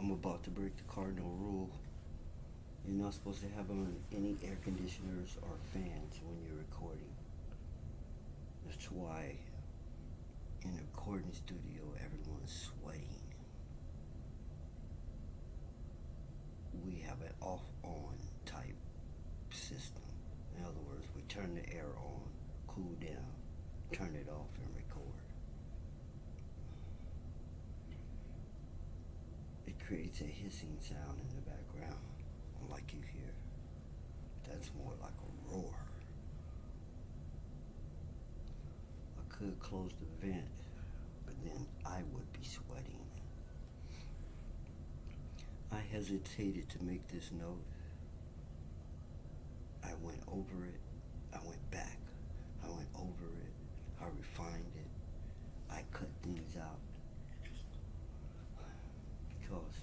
I'm about to break the cardinal rule. You're not supposed to have on any air conditioners or fans when you're recording. That's why in a recording studio everyone's sweating. We have an off-on type system. In other words, we turn the air on, cool down, turn it off, and record. It creates a hissing sound in the background, like you hear. That's more like a roar. I could close the vent, but then I would be sweating. I hesitated to make this note. I went over it. I went back. I went over it. I refined it. I cut things out. Because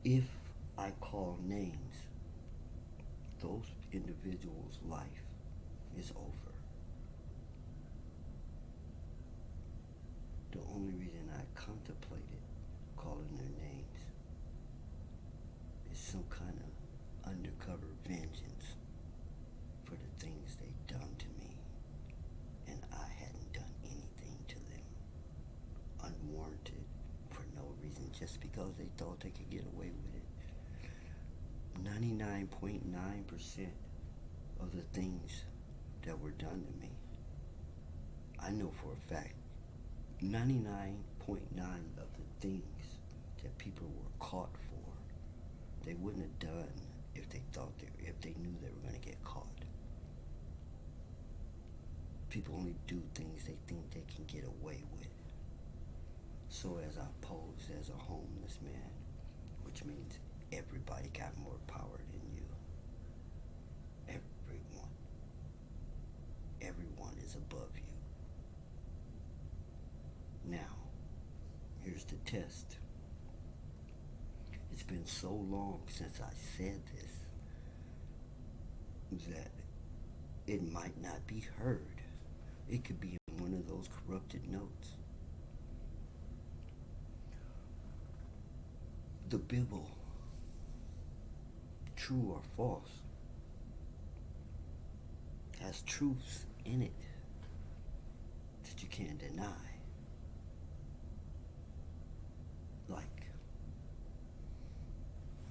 if I call names, those individuals' life is over. The only reason I contemplated calling their names is some kind of undercover vengeance for the things they done to me, and I hadn't done anything to them unwarranted for no reason, just because they thought they could get away with it. 99.9% of the things that were done to me, I know for a fact 99.9 of the things that people were caught for, they wouldn't have done if they knew they were going to get caught. People only do things they think they can get away with. So as I pose as a homeless man, which means everybody got more power than you. Everyone. Everyone is above you. Now, here's the test. It's been so long since I said this that it might not be heard. It could be in one of those corrupted notes. The Bible, true or false, has truths in it that you can't deny. Like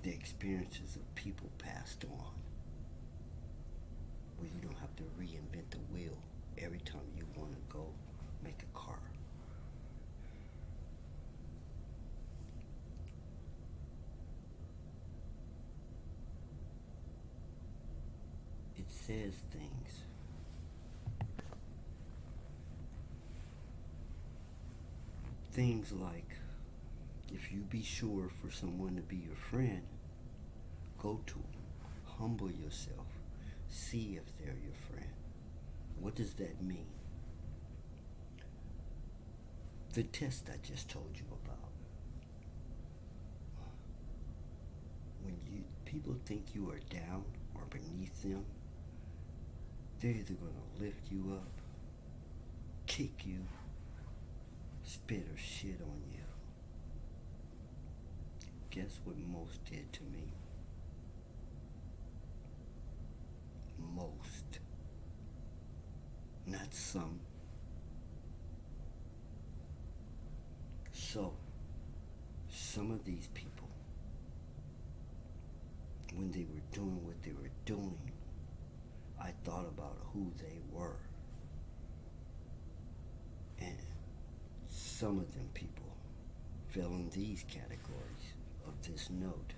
the experiences of people passed on, where you don't have to reinvent the wheel every time you want to go make a car. It says things. Things like, if you be sure for someone to be your friend, go to them, humble yourself, see if they're your friend. What does that mean? The test I just told you about. When people think you are down or beneath them, they're either going to lift you up, kick you, spit or shit on you. Guess what most did to me? Most. Not some. So, some of these people, when they were doing what they were doing, I thought about who they were. And some of them people fell in these categories of this note.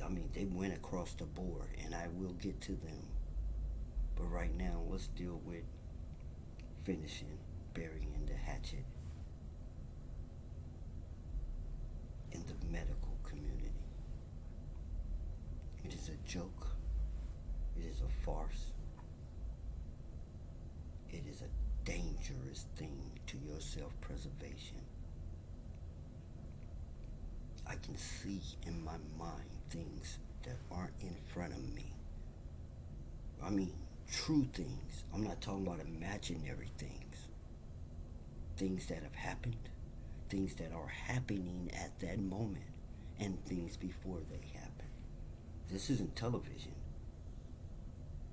I mean, they went across the board, and I will get to them. But right now, let's deal with finishing, burying the hatchet in the medical community. It is a joke. It is a farce. It is a dangerous thing to your self-preservation. I can see in my mind things that aren't in front of me. I mean, true things. I'm not talking about imaginary things. Things that have happened, things that are happening at that moment and things before they happen. This isn't television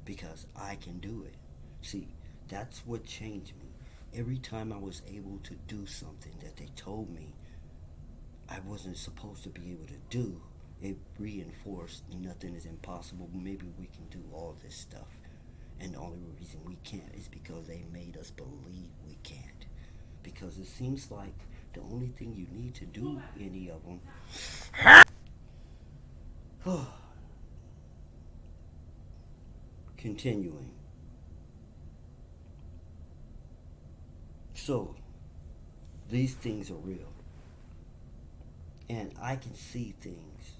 because I can do it. See, that's what changed me. Every time I was able to do something that they told me I wasn't supposed to be able to do, it reinforced nothing is impossible. Maybe we can do all this stuff. And the only reason we can't is because they made us believe we can't. Because it seems like the only thing you need to do, any of them, continuing. So, these things are real. And I can see things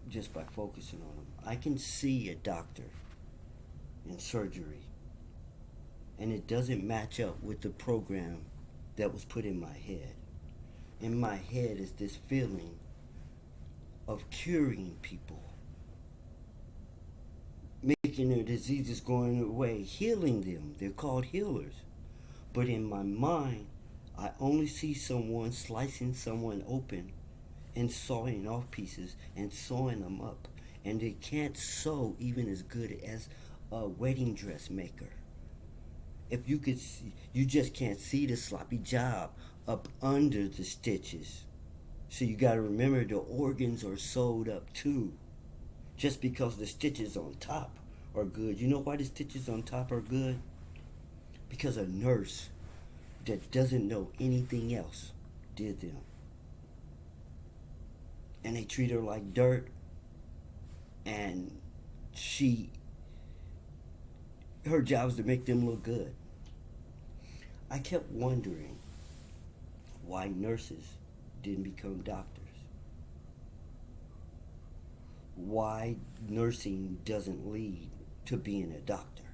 just by focusing on them. I can see a doctor in surgery, and it doesn't match up with the program that was put in my head. In my head is this feeling of curing people, making their diseases going away, healing them. They're called healers. But in my mind, I only see someone slicing someone open and sawing off pieces and sewing them up. And they can't sew even as good as a wedding dress maker. If you could see, you just can't see the sloppy job up under the stitches. So you got to remember the organs are sewed up too. Just because the stitches on top are good. You know why the stitches on top are good? Because a nurse that doesn't know anything else did them. And they treat her like dirt, and her job is to make them look good. I kept wondering why nurses didn't become doctors. Why nursing doesn't lead to being a doctor.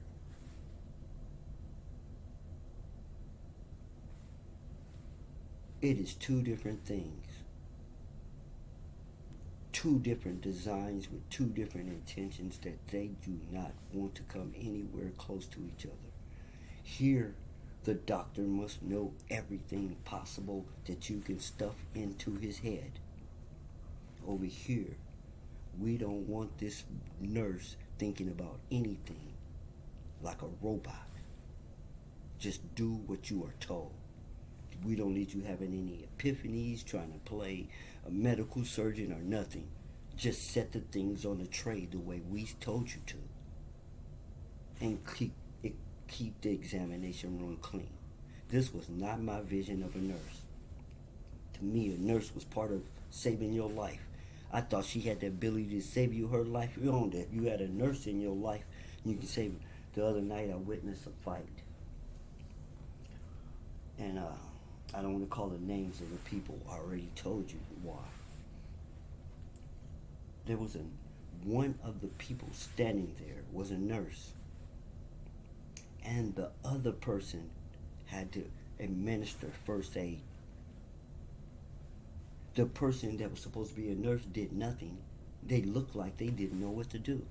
It is two different things. Two different designs with two different intentions that they do not want to come anywhere close to each other. Here, the doctor must know everything possible that you can stuff into his head. Over here, we don't want this nurse thinking about anything like a robot. Just do what you are told. We don't need you having any epiphanies, trying to play a medical surgeon or nothing. Just set the things on the tray the way we told you to. And keep the examination room clean. This was not my vision of a nurse. To me, a nurse was part of saving your life. I thought she had the ability to save you her life. You owned it. You had a nurse in your life, you can save it. The other night, I witnessed a fight. And I don't want to call the names of the people. I already told you why. There was one of the people standing there was a nurse. And the other person had to administer first aid. The person that was supposed to be a nurse did nothing. They looked like they didn't know what to do.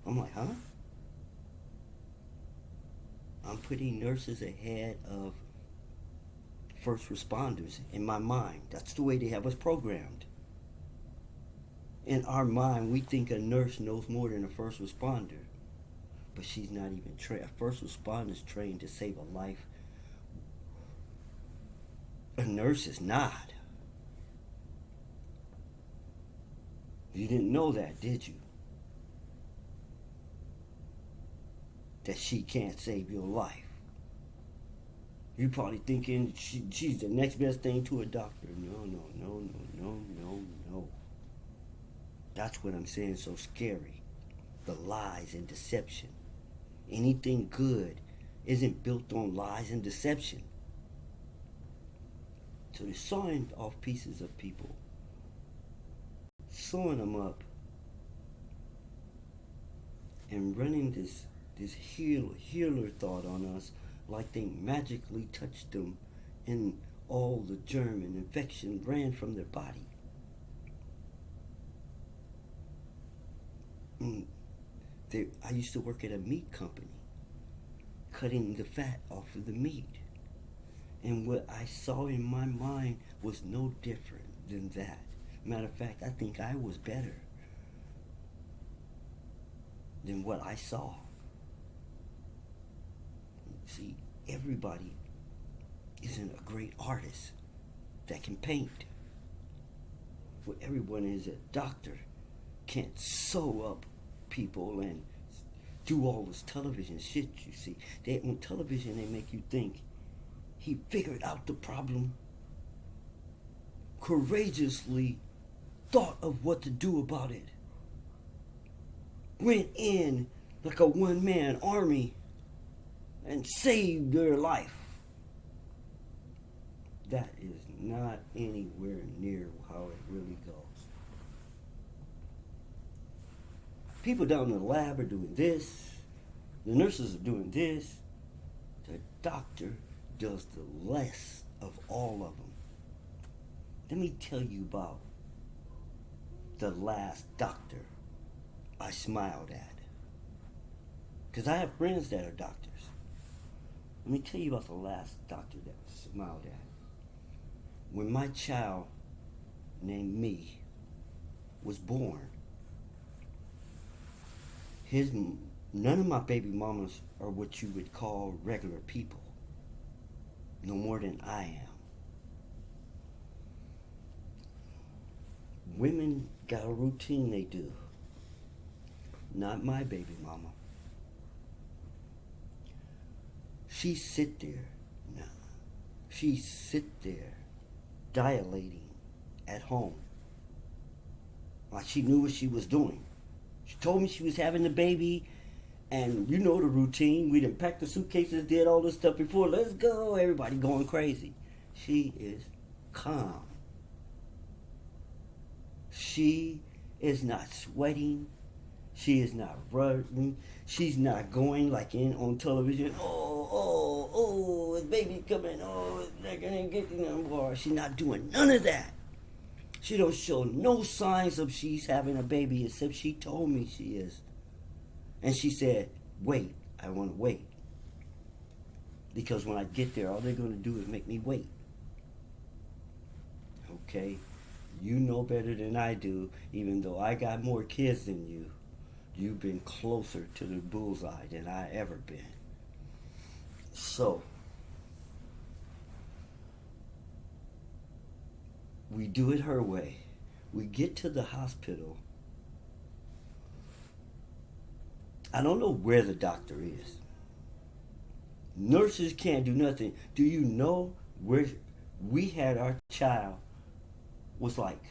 I'm like, huh? I'm putting nurses ahead of first responders in my mind. That's the way they have us programmed. In our mind, we think a nurse knows more than a first responder. But she's not even trained. A first responder is trained to save a life. A nurse is not. You didn't know that, did you? That she can't save your life. You're probably thinking she's the next best thing to a doctor. No. That's what I'm saying, so scary. The lies and deception. Anything good isn't built on lies and deception. So they're sawing off pieces of people, sewing them up, and running this healer thought on us like they magically touched them and all the germ and infection ran from their body. I used to work at a meat company, cutting the fat off of the meat. And what I saw in my mind was no different than that. Matter of fact, I think I was better than what I saw. See, everybody isn't a great artist that can paint. Well, everyone is a doctor, can't sew up people and do all this television shit you see. On television, they make you think he figured out the problem, courageously thought of what to do about it, went in like a one-man army and saved their life. That is not anywhere near how it really goes. People down in the lab are doing this. The nurses are doing this. The doctor does the less of all of them. Let me tell you about the last doctor I smiled at. Because I have friends that are doctors. Let me tell you about the last doctor that I smiled at. When my child named me was born, none of my baby mamas are what you would call regular people. No more than I am. Women got a routine they do. Not my baby mama. She sit there dilating at home. Like she knew what she was doing. She told me she was having the baby, and you know the routine. We done packed the suitcases, did all this stuff before. Let's go. Everybody going crazy. She is calm. She is not sweating. She is not running. She's not going like on television. Oh, the baby coming. Oh, they're gonna get more. She's not doing none of that. She don't show no signs of she's having a baby, except she told me she is. And she said, wait, I want to wait. Because when I get there, all they're going to do is make me wait. Okay? You know better than I do, even though I got more kids than you. You've been closer to the bullseye than I ever been. So, we do it her way. We get to the hospital. I don't know where the doctor is. Nurses can't do nothing. Do you know where we had our child was like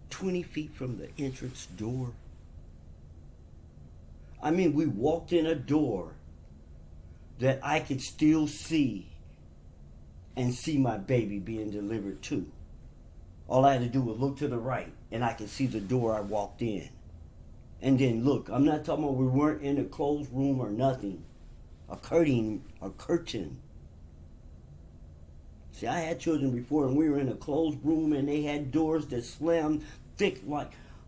20 feet from the entrance door? I mean, we walked in a door that I could still see and see my baby being delivered to. All I had to do was look to the right and I could see the door I walked in. And then look, I'm not talking about we weren't in a closed room or nothing. A curtain. See, I had children before and we were in a closed room and they had doors that slammed thick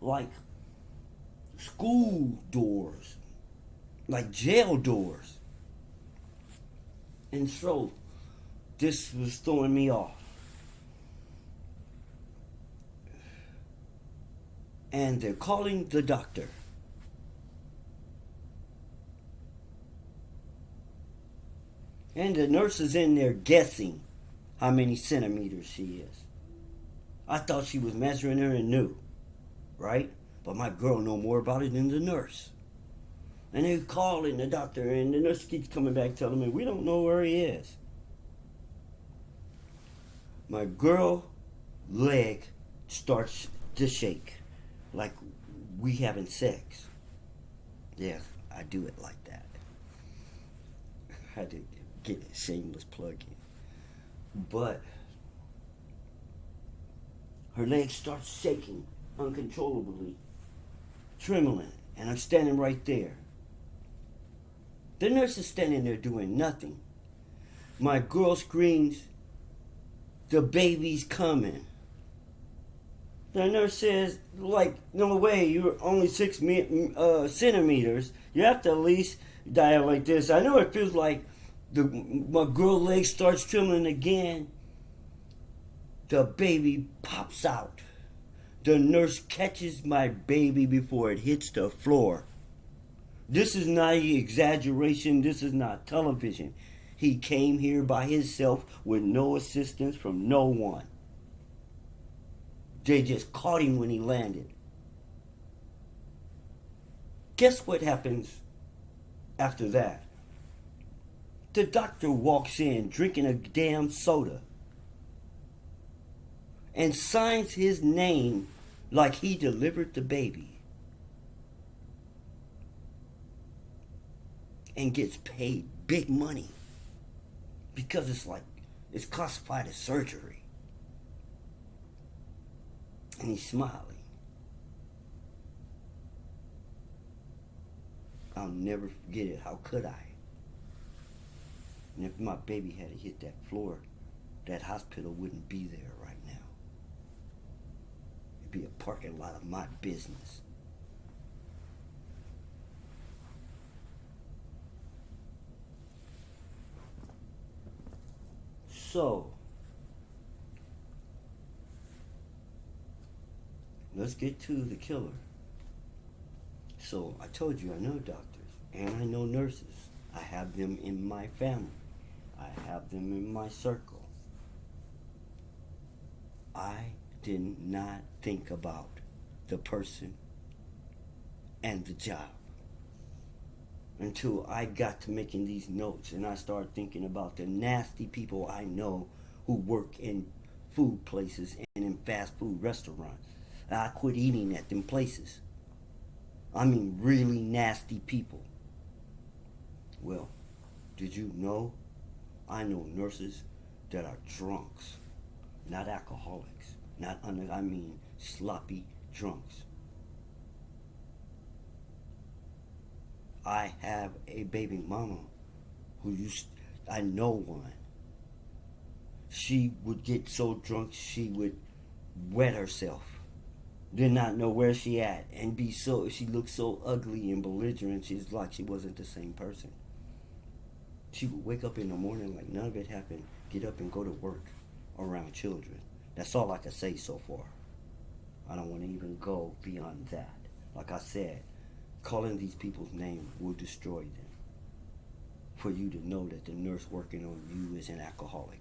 like school doors. Like jail doors. And so, this was throwing me off. And they're calling the doctor. And the nurse is in there guessing how many centimeters she is. I thought she was measuring her and knew, right? But my girl know more about it than the nurse. And they're calling the doctor, and the nurse keeps coming back telling me, we don't know where he is. My girl leg starts to shake like we having sex. Yeah, I do it like that. I had to get a shameless plug in. But her leg starts shaking uncontrollably, trembling, and I'm standing right there. The nurse is standing there doing nothing. My girl screams, the baby's coming. The nurse says, like, no way, you're only 6 centimeters. You have to at least dilate this. I know it feels like My girl leg starts trembling again. The baby pops out. The nurse catches my baby before it hits the floor. This is not exaggeration. This is not television. He came here by himself with no assistance from no one. They just caught him when he landed. Guess what happens after that? The doctor walks in drinking a damn soda and signs his name like he delivered the baby and gets paid big money because it's classified as surgery. And he's smiling. I'll never forget it. How could I? And if my baby had hit that floor, that hospital wouldn't be there right now. It'd be a parking lot of my business. So, let's get to the killer. So, I told you I know doctors and I know nurses. I have them in my family. I have them in my circle. I did not think about the person and the job until I got to making these notes, and I started thinking about the nasty people I know who work in food places and in fast food restaurants. I quit eating at them places. I mean, really nasty people. Well, did you know I know nurses that are drunks, not alcoholics, sloppy drunks. I have a baby mama I know one. She would get so drunk she would wet herself. Did not know where she at and she looked so ugly and belligerent. She's like she wasn't the same person. She would wake up in the morning like none of it happened, get up and go to work around children. That's all I can say so far. I don't want to even go beyond that. Like I said, calling these people's name will destroy them. For you to know that the nurse working on you is an alcoholic.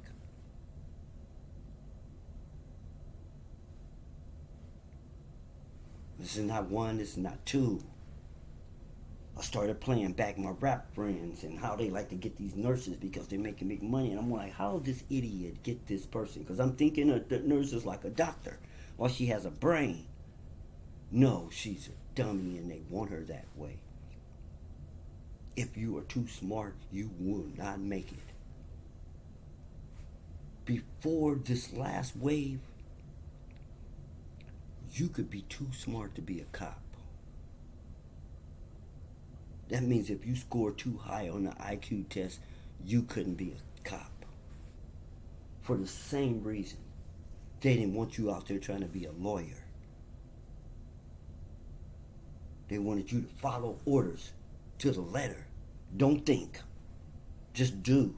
This is not one, this is not two. I started playing back my rap friends and how they like to get these nurses because they're making big money. And I'm like, how did this idiot get this person? Because I'm thinking of the nurse is like a doctor. Well, she has a brain. No, she's a dummy and they want her that way. If you are too smart, you will not make it. Before this last wave, you could be too smart to be a cop. That means if you score too high on the IQ test, you couldn't be a cop. For the same reason, they didn't want you out there trying to be a lawyer. They wanted you to follow orders to the letter. Don't think. Just do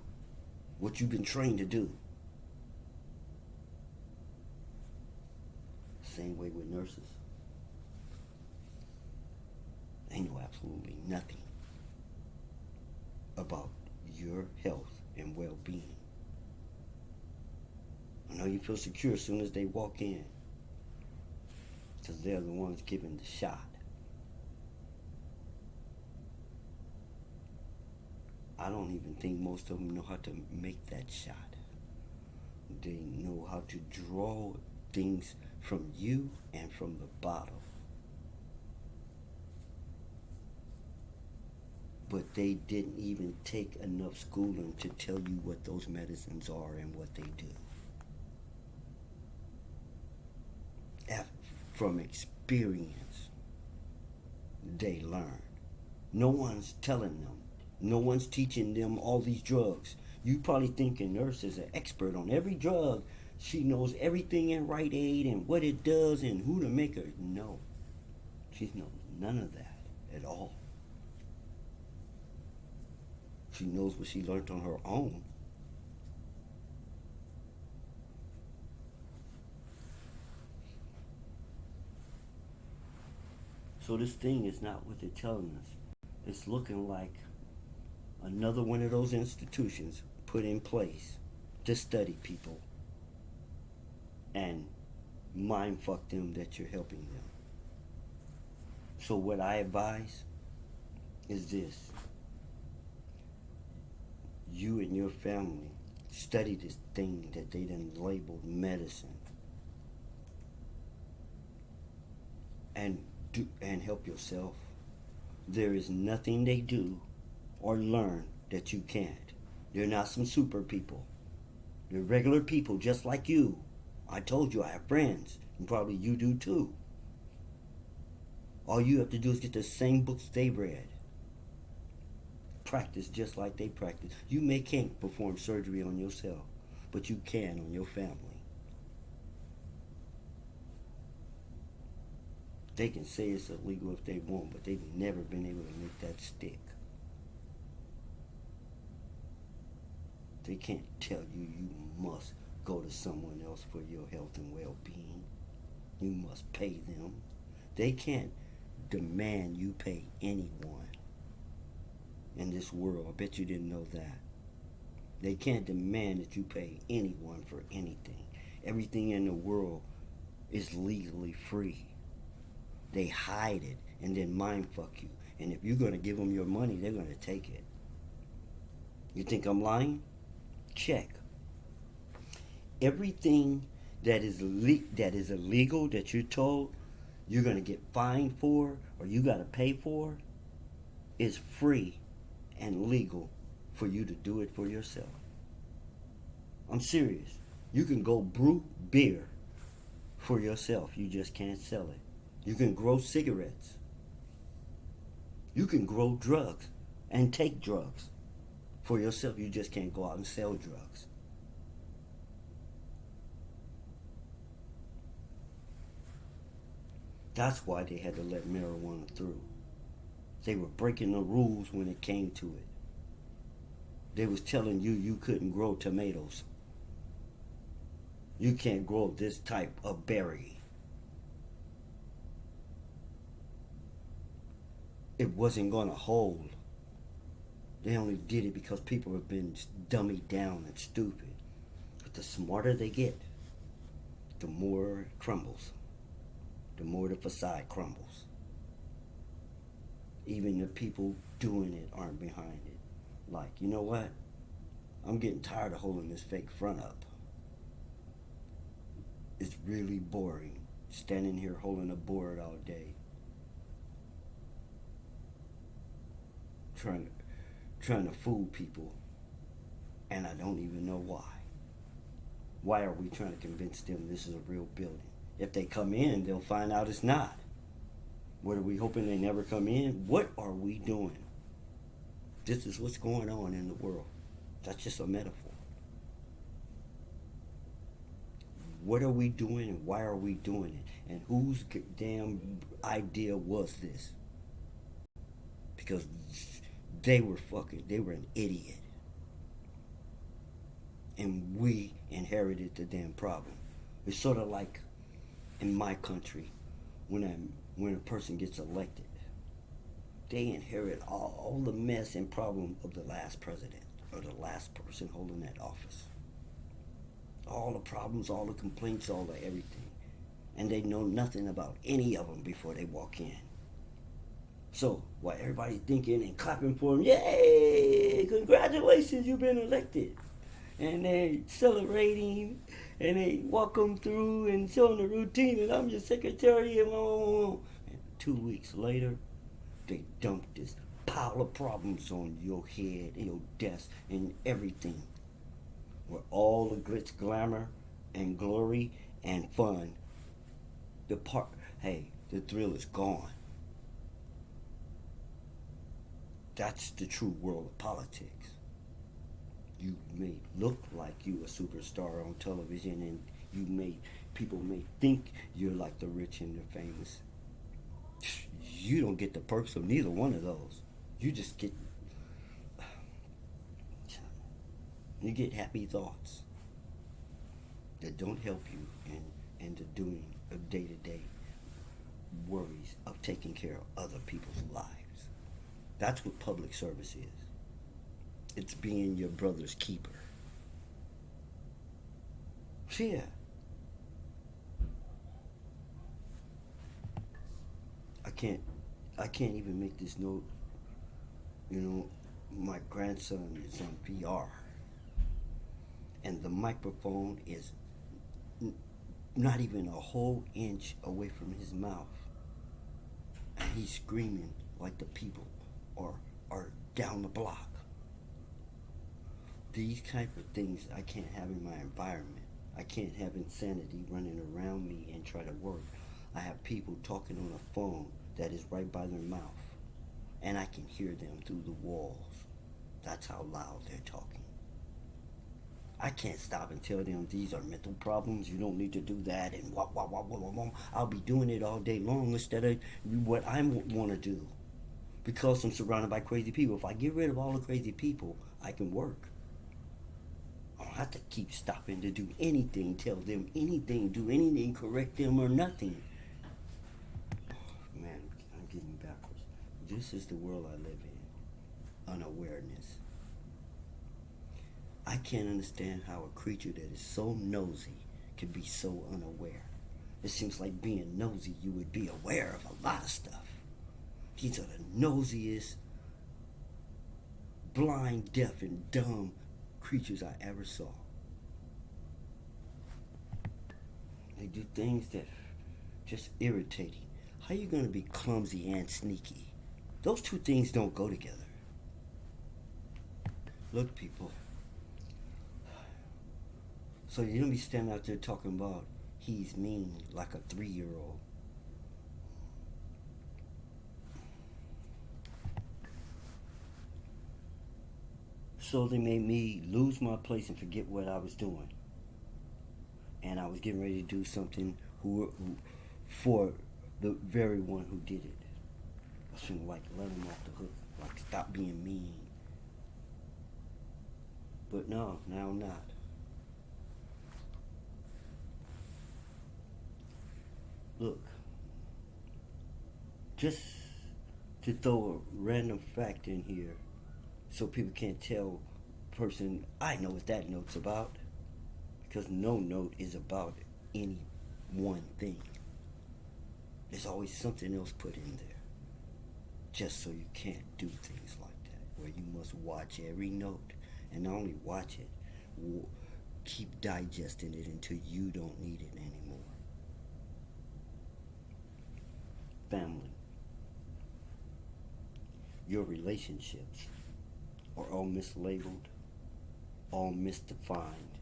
what you've been trained to do. Same way with nurses. They know absolutely nothing about your health and well-being. I know you feel secure as soon as they walk in because they're the ones giving the shot. I don't even think most of them know how to make that shot. They know how to draw things from you and from the bottle. But they didn't even take enough schooling to tell you what those medicines are and what they do. From experience, they learn. No one's telling them. No one's teaching them all these drugs. You probably think a nurse is an expert on every drug. She knows everything in Rite Aid and what it does and who to make her. No. She knows none of that at all. She knows what she learned on her own. So this thing is not what they're telling us. It's looking like another one of those institutions put in place to study people and mind fuck them that you're helping them. So what I advise is this. You and your family study this thing that they done labeled medicine and help yourself. There is nothing they do or learn that you can't. They're not some super people. They're regular people just like you. I told you I have friends, and probably you do too. All you have to do is get the same books they read. Practice just like they practice. You can't perform surgery on yourself, but you can on your family. They can say it's illegal if they want, but they've never been able to make that stick. They can't tell you you must go to someone else for your health and well-being. You must pay them. They can't demand you pay anyone in this world. I bet you didn't know that. They can't demand that you pay anyone for anything. Everything in the world is legally free. They hide it and then mind fuck you. And if you're going to give them your money, they're going to take it. You think I'm lying? Check. Everything that is illegal that you're told you're going to get fined for or you got to pay for is free and legal for you to do it for yourself. I'm serious. You can go brew beer for yourself. You just can't sell it. You can grow cigarettes. You can grow drugs and take drugs for yourself. You just can't go out and sell drugs. That's why they had to let marijuana through. They were breaking the rules when it came to it. They was telling you couldn't grow tomatoes. You can't grow this type of berry. It wasn't going to hold. They only did it because people have been dummied down and stupid. But the smarter they get, the more it crumbles. The more the facade crumbles. Even the people doing it aren't behind it. Like, you know what? I'm getting tired of holding this fake front up. It's really boring standing here holding a board all day. Trying to fool people, and I don't even know why. Why are we trying to convince them this is a real building? If they come in, they'll find out it's not. What are we hoping they never come in? What are we doing? This is what's going on in the world. That's just a metaphor. What are we doing and why are we doing it? And whose damn idea was this? Because they were an idiot. And we inherited the damn problem. It's sort of like in my country, when a person gets elected, they inherit all the mess and problem of the last president or the last person holding that office. All the problems, all the complaints, all the everything. And they know nothing about any of them before they walk in. So, while everybody's thinking and clapping for him, yay, congratulations, you've been elected. And they celebrating, and they walk them through and show them the routine, and I'm your secretary, and blah, blah, blah. And 2 weeks later, they dump this pile of problems on your head and your desk and everything. Where all the glitz, glamour, and glory, and fun, the thrill is gone. That's the true world of politics. You may look like you a superstar on television, and people may think you're like the rich and the famous. You don't get the perks of neither one of those. You just get You get happy thoughts that don't help you in the doing of day-to-day worries of taking care of other people's lives. That's what public service is. It's being your brother's keeper. Yeah. I can't even make this note. My grandson is on VR, and the microphone is not even a whole inch away from his mouth, and he's screaming like the people are down the block. These type of things I can't have in my environment. I can't have insanity running around me and try to work. I have people talking on a phone that is right by their mouth, and I can hear them through the walls. That's how loud they're talking. I can't stop and tell them these are mental problems. You don't need to do that, and wah, wah, wah, wah, wah, wah. I'll be doing it all day long instead of what I want to do, because I'm surrounded by crazy people. If I get rid of all the crazy people, I can work. I don't have to keep stopping to do anything, tell them anything, do anything, correct them or nothing. Man, I'm getting backwards. This is the world I live in. Unawareness. I can't understand how a creature that is so nosy can be so unaware. It seems like being nosy, you would be aware of a lot of stuff. These are the nosiest, blind, deaf, and dumb creatures I ever saw. They do things that are just irritating. How are you going to be clumsy and sneaky? Those two things don't go together. Look, people. So you're going to be standing out there talking about he's mean like a 3-year-old. So they made me lose my place and forget what I was doing. And I was getting ready to do something for the very one who did it. I was feeling like let him off the hook, like stop being mean. But no, now I'm not. Look, just to throw a random fact in here so people can't tell person, I know what that note's about. Because no note is about any one thing. There's always something else put in there. Just so you can't do things like that, where you must watch every note. And not only watch it, keep digesting it until you don't need it anymore. Family. Your relationships are all mislabeled, all misdefined.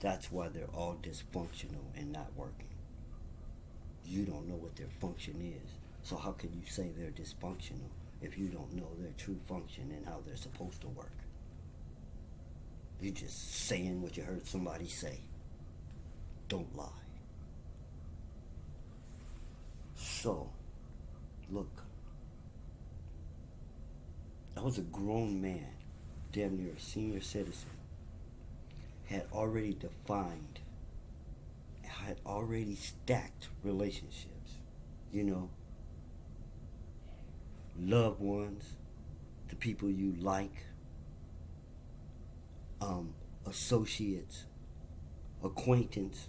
That's why they're all dysfunctional and not working. You don't know what their function is. So how can you say they're dysfunctional if you don't know their true function and how they're supposed to work? You're just saying what you heard somebody say. Don't lie. So, look. I was a grown man, damn near a senior citizen, had already defined, had already stacked relationships. Loved ones, the people you like, associates, acquaintance,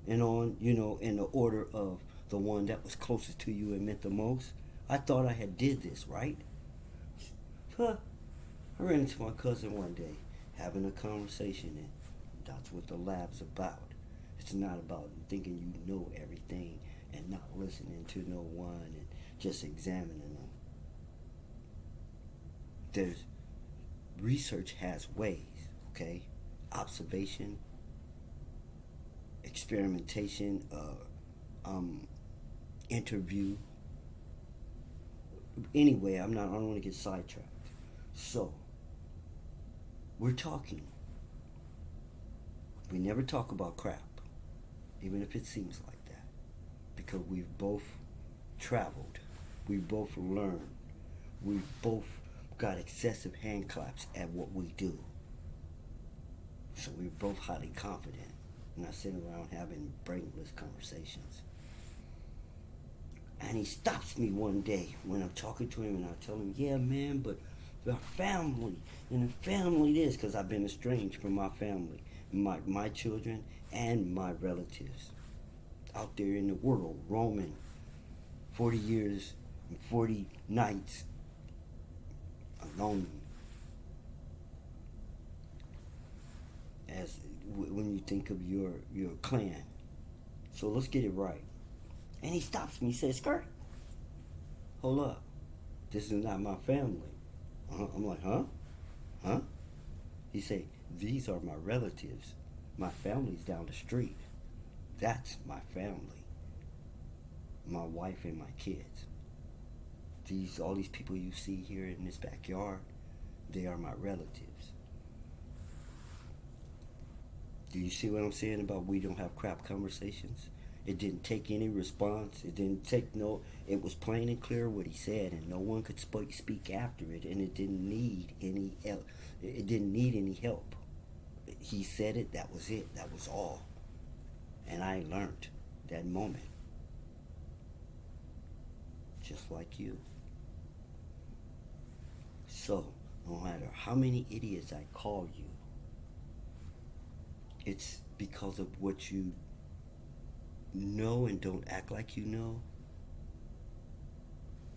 and on, in the order of the one that was closest to you and meant the most. I thought I had did this, right? I ran into my cousin one day having a conversation, and that's what the lab's about. It's not about thinking you know everything and not listening to no one and just examining them. Research has ways, okay? Observation, experimentation, interview. Anyway, I don't want to get sidetracked. So, we're talking. We never talk about crap, even if it seems like that, because we've both traveled, we've both learned, we've both got excessive hand claps at what we do. So we were both highly confident. And I sit around having brainless conversations. And he stops me one day when I'm talking to him, and I tell him, yeah, man, but our family, and the family this, because I've been estranged from my family, my children and my relatives out there in the world, roaming 40 years and 40 nights alone. As when you think of your clan. So let's get it right. And he stops me, he says, Skirt, hold up. This is not my family. I'm like, huh? Huh? He say, these are my relatives. My family's down the street. That's my family. My wife and my kids. All these people you see here in this backyard, they are my relatives. Do you see what I'm saying about we don't have crap conversations? It didn't take any response. It didn't take no. It was plain and clear what he said, and no one could speak after it, and it didn't need any help. It didn't need any help. He said it. That was it. That was all. And I learned that moment, just like you. So, no matter how many idiots I call you, it's because of what you know and don't act like you know,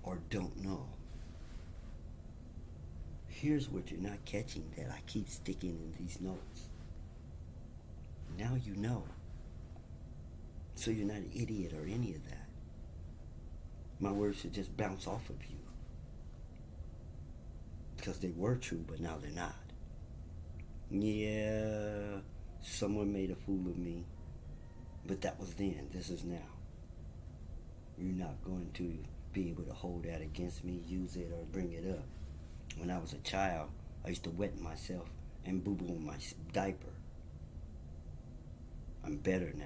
or don't know. Here's what you're not catching that I keep sticking in these notes. Now you know. So you're not an idiot or any of that. My words should just bounce off of you. Because they were true, but now they're not. Yeah, someone made a fool of me. But that was then. This is now. You're not going to be able to hold that against me, use it, or bring it up. When I was a child, I used to wet myself and boo-boo in my diaper. I'm better now.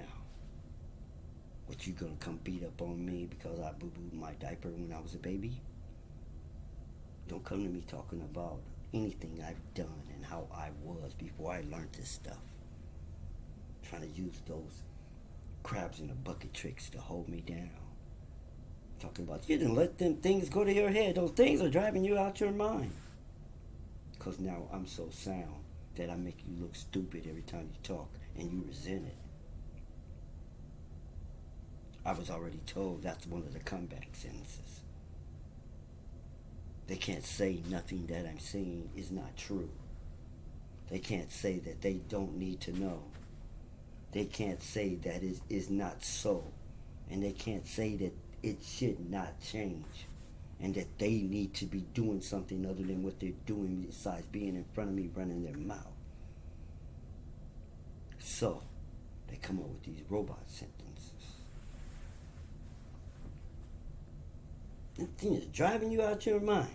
What, you gonna come beat up on me because I boo-booed my diaper when I was a baby? Don't come to me talking about anything I've done and how I was before I learned this stuff. Trying to use those crabs in a bucket tricks to hold me down. Talking about, you didn't let them things go to your head. Those things are driving you out your mind. Because now I'm so sound that I make you look stupid every time you talk, and you resent it. I was already told that's one of the comeback sentences. They can't say nothing that I'm saying is not true. They can't say that they don't need to know. They can't say that it is not so. And they can't say that it should not change. And that they need to be doing something other than what they're doing besides being in front of me running their mouth. So, they come up with these robot sentences. That thing is driving you out your mind.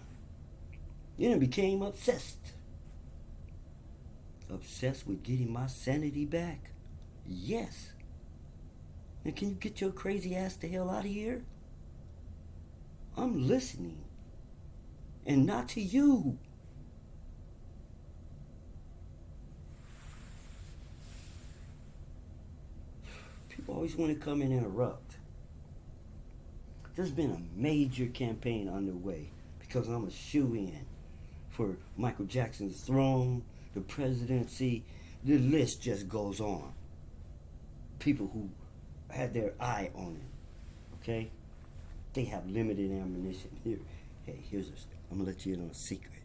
You done became obsessed. Obsessed with getting my sanity back? Yes. Now can you get your crazy ass the hell out of here? I'm listening. And not to you. People always want to come and interrupt. There's been a major campaign underway because I'm a shoo-in for Michael Jackson's throne, the presidency. The list just goes on. People who had their eye on it, okay? They have limited ammunition. Here, hey, I'm gonna let you in on a secret.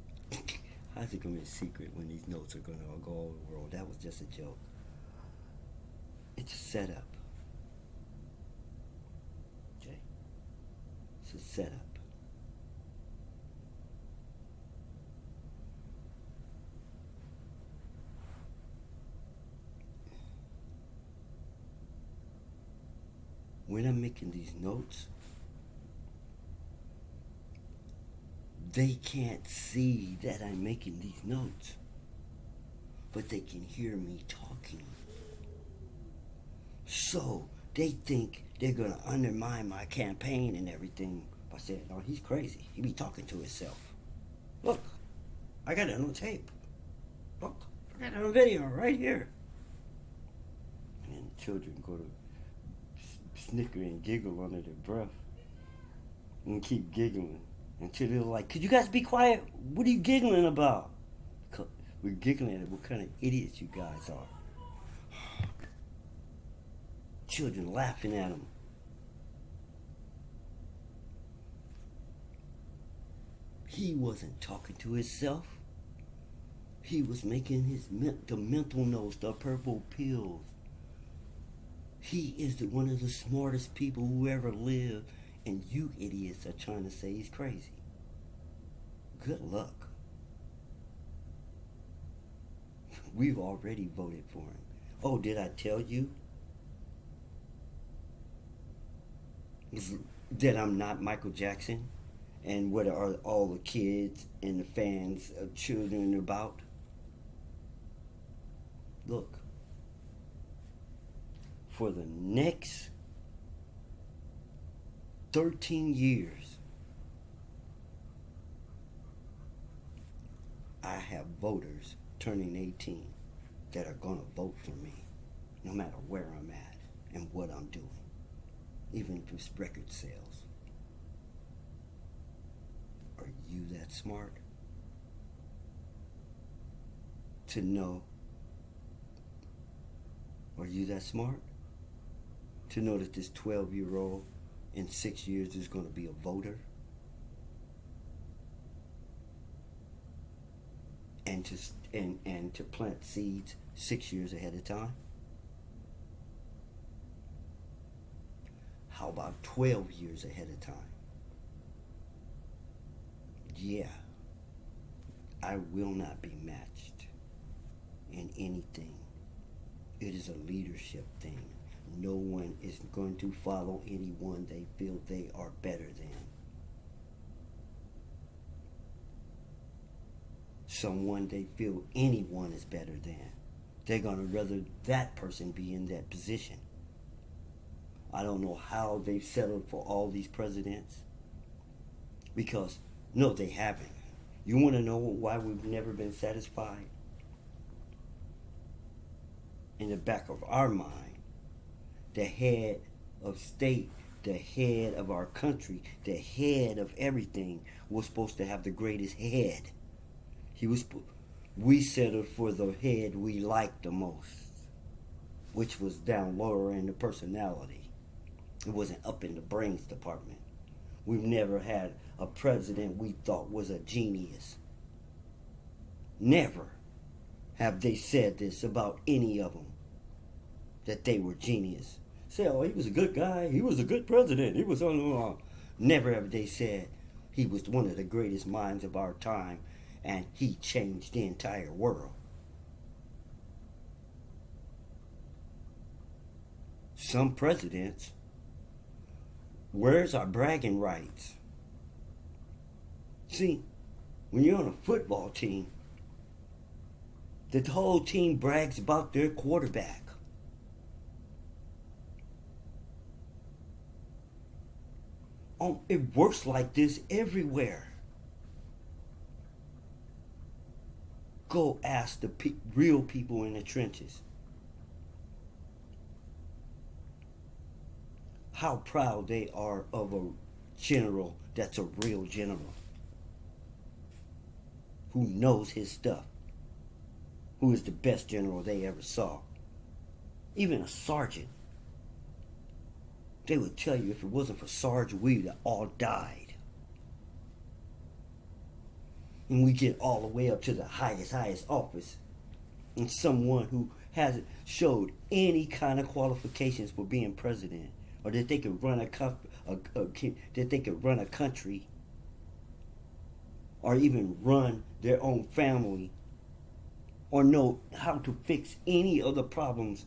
How's it gonna be a secret when these notes are gonna go all over the world? That was just a joke. It's a setup. Okay? It's a setup. When I'm making these notes, they can't see that I'm making these notes, but they can hear me talking. So they think they're gonna undermine my campaign and everything by saying, "Oh, he's crazy. He be talking to himself. Look, I got it on tape. Look, got it on video right here. And the children go to snicker and giggle under their breath and keep giggling until they're like, could you guys be quiet? What are you giggling about? We're giggling at what kind of idiots you guys are. Children laughing at them. He wasn't talking to himself. He was making the mental notes, the purple pills. He is one of the smartest people who ever lived, and you idiots are trying to say he's crazy. Good luck. We've already voted for him. Oh, did I tell you that I'm not Michael Jackson? And what are all the kids and the fans of children about? Look, for the next 13 years, I have voters turning 18 that are going to vote for me, no matter where I'm at and what I'm doing, even if it's record sales. Are you that smart to know? Are you that smart to know that this 12-year-old in 6 years is going to be a voter? And to plant seeds 6 years ahead of time? How about 12 years ahead of time? Yeah, I will not be matched in anything. It is a leadership thing. No one is going to follow anyone they feel they are better than. Someone they feel anyone is better than. They're going to rather that person be in that position. I don't know how they've settled for all these presidents. Because, no, they haven't. You want to know why we've never been satisfied? In the back of our mind, the head of state, the head of our country, the head of everything was supposed to have the greatest head. We settled for the head we liked the most, which was down lower in the personality. It wasn't up in the brains department. We've never had a president we thought was a genius. Never have they said this about any of them, that they were genius. Say, oh, he was a good guy. He was a good president. He was on. Never have they said he was one of the greatest minds of our time and he changed the entire world. Some presidents, where's our bragging rights? See, when you're on a football team, the whole team brags about their quarterback. It works like this everywhere. Go ask the real people in the trenches. How proud they are of a general that's a real general. Who knows his stuff. Who is the best general they ever saw. Even a sergeant. They would tell you if it wasn't for Sarge, we'd have all died. And we get all the way up to the highest office. And someone who hasn't showed any kind of qualifications for being president. Or that they could run a country. Or even run their own family. Or know how to fix any of the problems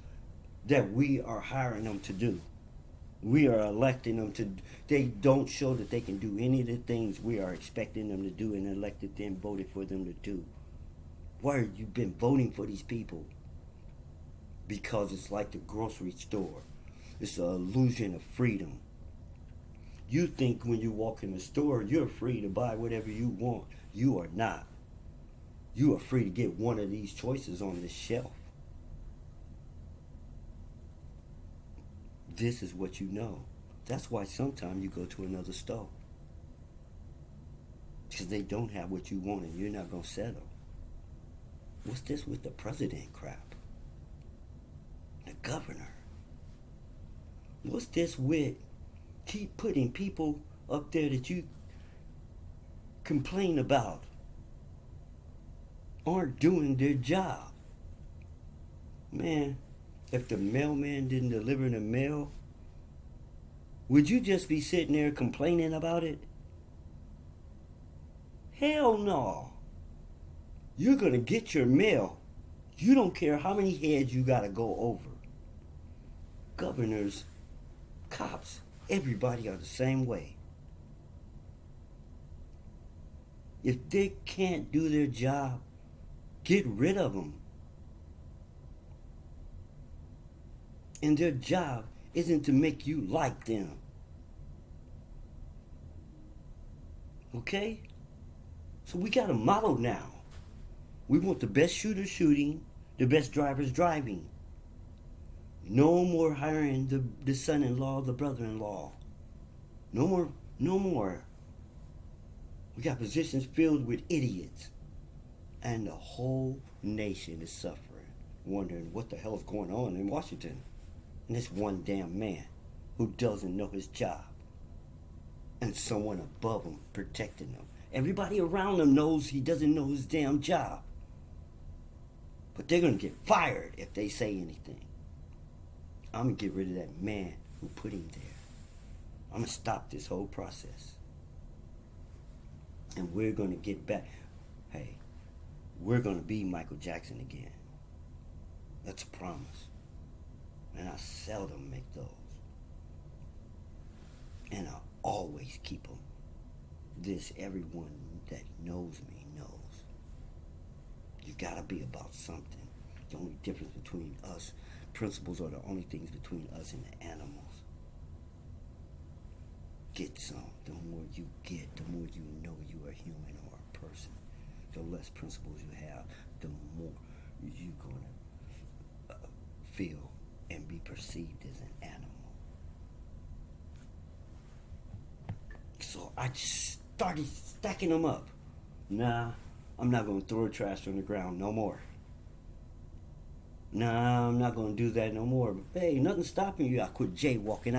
that we are hiring them to do. We are electing them to. They don't show that they can do any of the things we are expecting them to do and elected them, voted for them to do. Why have you been voting for these people? Because it's like the grocery store. It's an illusion of freedom. You think when you walk in the store, you're free to buy whatever you want. You are not. You are free to get one of these choices on this shelf. This is what you know. That's why sometimes you go to another store. Because they don't have what you want and you're not going to settle. What's this with the president crap? The governor? What's this with keep putting people up there that you complain about aren't doing their job? Man, if the mailman didn't deliver the mail, would you just be sitting there complaining about it? Hell no. You're going to get your mail. You don't care how many heads you got to go over. Governors, cops, everybody are the same way. If they can't do their job, get rid of them. And their job isn't to make you like them. Okay? So we got a model now. We want the best shooters shooting, the best drivers driving. No more hiring the son-in-law, the brother-in-law. No more, no more. We got positions filled with idiots. And the whole nation is suffering, wondering what the hell is going on in Washington. And this one damn man who doesn't know his job. And someone above him protecting him. Everybody around him knows he doesn't know his damn job. But they're going to get fired if they say anything. I'm going to get rid of that man who put him there. I'm going to stop this whole process. And we're going to get back. Hey, we're going to be Michael Jackson again. That's a promise. And I seldom make those. And I always keep them. This, everyone that knows me knows. You gotta be about something. The only difference between us, principles are the only things between us and the animals. Get some. The more you get, the more you know you are human or a person. The less principles you have, the more you're gonna feel and be perceived as an animal. So I just started stacking them up. Nah, I'm not going to throw trash on the ground no more. Nah, I'm not going to do that no more. But hey, nothing's stopping you. I quit jaywalking.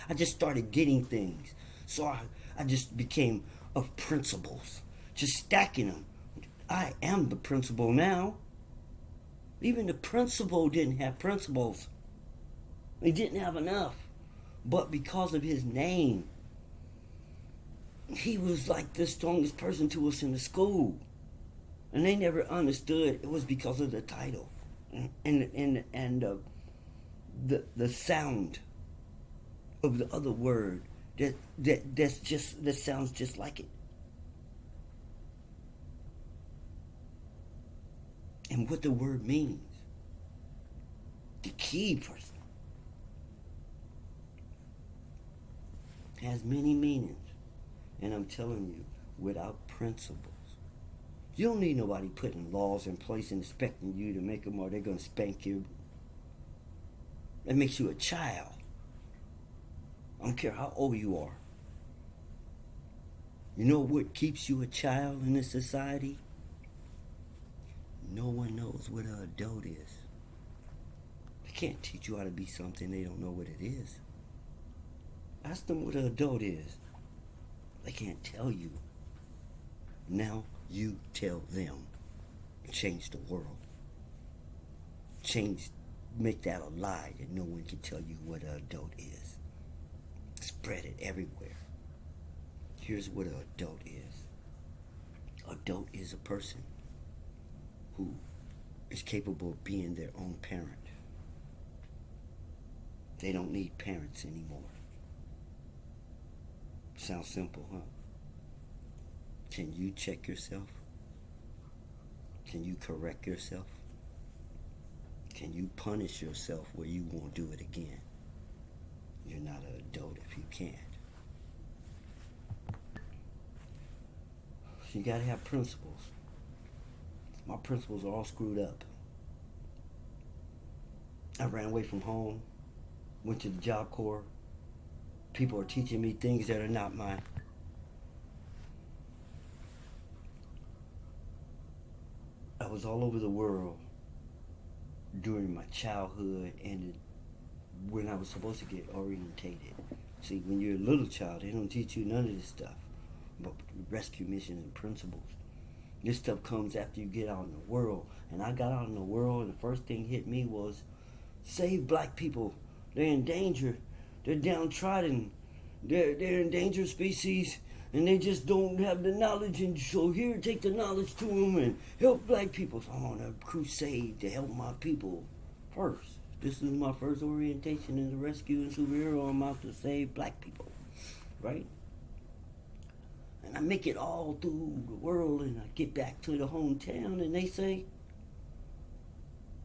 I just started getting things. So I just became of principles. Just stacking them. I am the principal now. Even the principal didn't have principles. He didn't have enough. But because of his name, he was like the strongest person to us in the school. And they never understood it was because of the title. And the sound of the other word that sounds just like it. And what the word means. The key person has many meanings. And I'm telling you, without principles, you don't need nobody putting laws in place and expecting you to make them or they're going to spank you. That makes you a child. I don't care how old you are. You know what keeps you a child in this society? No one knows what an adult is. They can't teach you how to be something they don't know what it is. Ask them what an adult is. They can't tell you. Now you tell them. Change the world. Make that a lie that no one can tell you what an adult is. Spread it everywhere. Here's what an adult is. Adult is a person who is capable of being their own parent. They don't need parents anymore. Sounds simple, huh? Can you check yourself? Can you correct yourself? Can you punish yourself where you won't do it again? You're not an adult if you can't. You gotta have principles. My principles are all screwed up. I ran away from home, went to the Job Corps. People are teaching me things that are not mine. I was all over the world during my childhood and when I was supposed to get orientated. See, when you're a little child, they don't teach you none of this stuff about rescue missions and principles. This stuff comes after you get out in the world. And I got out in the world, and the first thing hit me was save black people. They're in danger. They're downtrodden. They're endangered species, and they just don't have the knowledge. And so here, take the knowledge to them and help black people. So I'm on a crusade to help my people first. This is my first orientation in the rescue and superhero. I'm out to save black people, right? And I make it all through the world, and I get back to the hometown, and they say,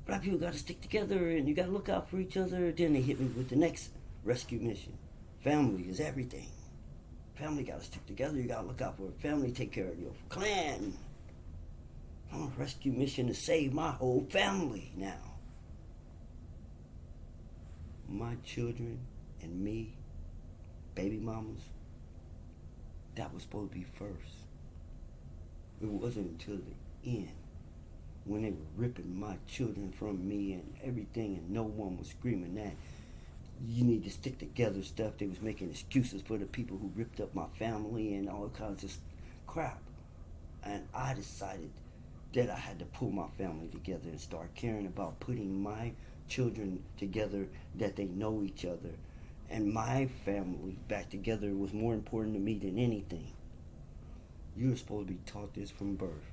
black people got to stick together, and you got to look out for each other. Then they hit me with the next rescue mission. Family is everything. Family got to stick together. You got to look out for family, take care of your clan. I'm on a rescue mission to save my whole family now. My children and me, baby mamas, that was supposed to be first. It wasn't until the end when they were ripping my children from me and everything, and no one was screaming that you need to stick together stuff. They was making excuses for the people who ripped up my family and all kinds of crap. And I decided that I had to pull my family together and start caring about putting my children together, that they know each other. And my family back together was more important to me than anything. You're supposed to be taught this from birth.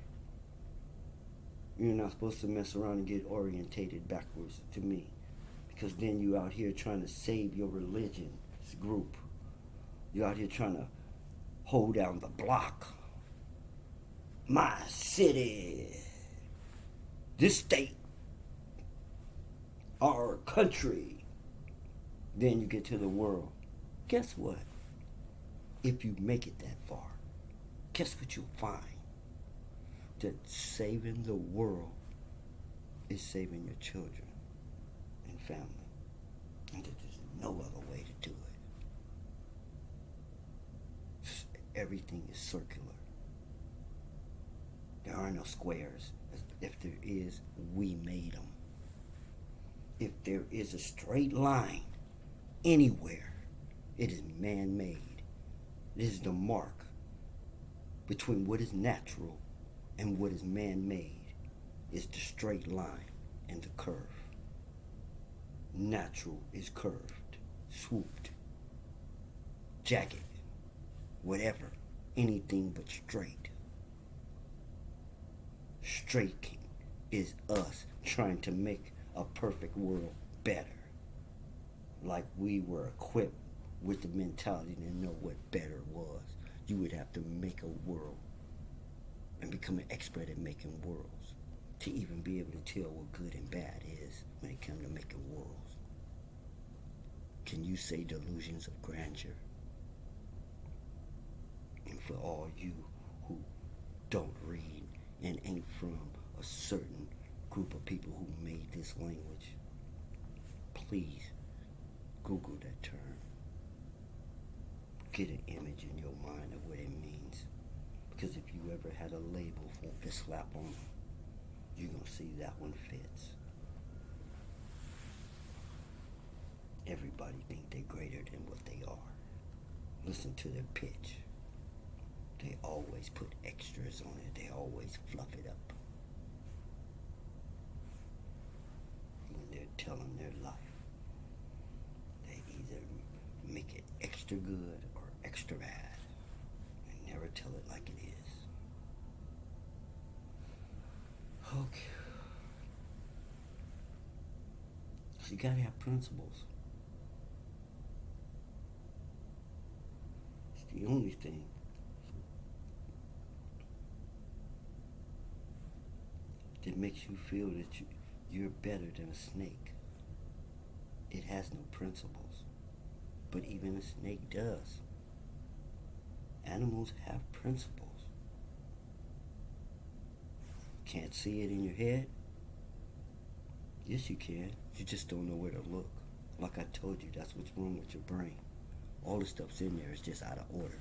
You're not supposed to mess around and get orientated backwards to me. Because then you out here trying to save your religion's group. You're out here trying to hold down the block. My city. This state. Our country. Then you get to the world. Guess what? If you make it that far, guess what you'll find? That saving the world is saving your children and family. And that there's no other way to do it. Everything is circular. There are no squares. If there is, we made them. If there is a straight line anywhere, it is man-made. It is the mark between what is natural and what is man-made. Is the straight line and the curve. Natural is curved, swooped, jagged, whatever, anything but straight. Straight is us trying to make a perfect world better. Like we were equipped with the mentality to know what better was. You would have to make a world and become an expert at making worlds to even be able to tell what good and bad is when it comes to making worlds. Can you say delusions of grandeur? And for all you who don't read and ain't from a certain group of people who made this language, please Google that term. Get an image in your mind of what it means. Because if you ever had a label to slap on, you're going to see that one fits. Everybody think they're greater than what they are. Listen to their pitch. They always put extras on it. They always fluff it up. When they're telling their life, they either make it extra good or extra bad. They never tell it like it is. Okay. So you gotta have principles. It's the only thing that makes you feel that you're better than a snake. It has no principles. But even a snake does. Animals have principles. can't see it in your head? Yes, you can. You just don't know where to look. Like I told you, that's what's wrong with your brain. All the stuff's in there is just out of order.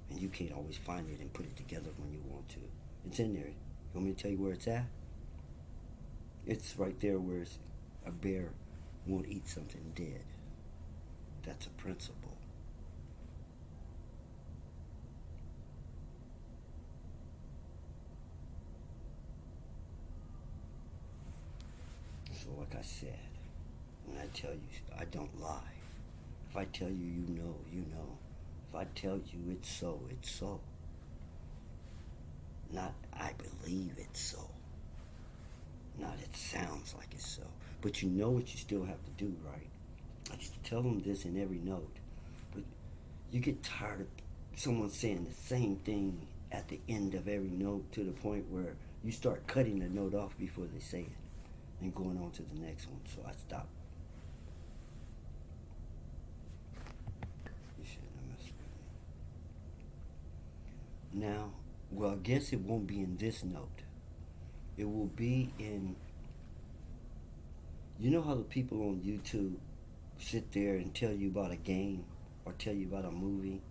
And you can't always find it and put it together when you want to. It's in there. You want me to tell you where it's at? It's right there where a bear won't eat something dead. That's a principle. So like I said, when I tell you, I don't lie. If I tell you, you know, you know. If I tell you it's so, it's so. Not I believe it's so. Not it sounds like it's so. But you know what you still have to do, right? I used to tell them this in every note. But you get tired of someone saying the same thing at the end of every note to the point where you start cutting the note off before they say it and going on to the next one. So I stopped. You shouldn't have messed with me. Now, well, I guess it won't be in this note. It will be in, you know how the people on YouTube sit there and tell you about a game or tell you about a movie?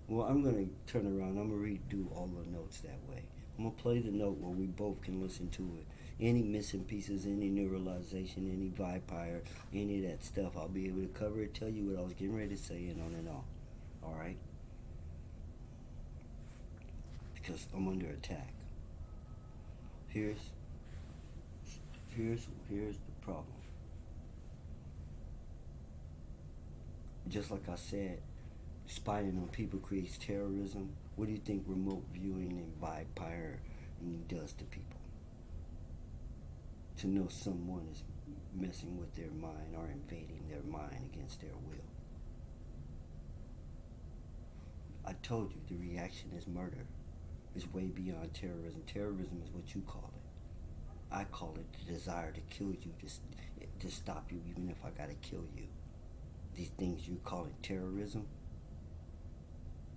Well, I'm going to turn around. I'm going to redo all the notes that way. I'm going to play the note where we both can listen to it. Any missing pieces, any neuralization, any vampire, any of that stuff, I'll be able to cover it, tell you what I was getting ready to say, and on and on. All right? Because I'm under attack. Here's the problem. Just like I said, spying on people creates terrorism. What do you think remote viewing and vampire does to people? To know someone is messing with their mind or invading their mind against their will. I told you the reaction is murder. It's way beyond terrorism. Terrorism is what you call it. I call it the desire to kill you, to stop you, even if I gotta kill you. These things you call it terrorism,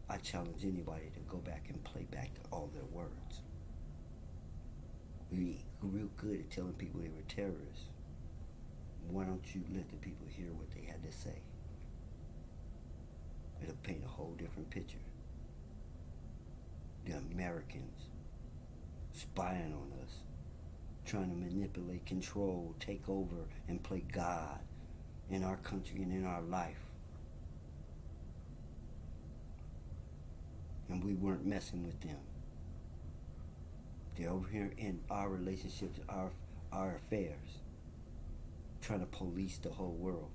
I challenge anybody to go back and play back to all their words. We real good at telling people they were terrorists. Why don't you let the people hear what they had to say? It'll paint a whole different picture. The Americans spying on us, trying to manipulate, control, take over, and play God in our country and in our life. And we weren't messing with them. They're over here in our relationships, our affairs, trying to police the whole world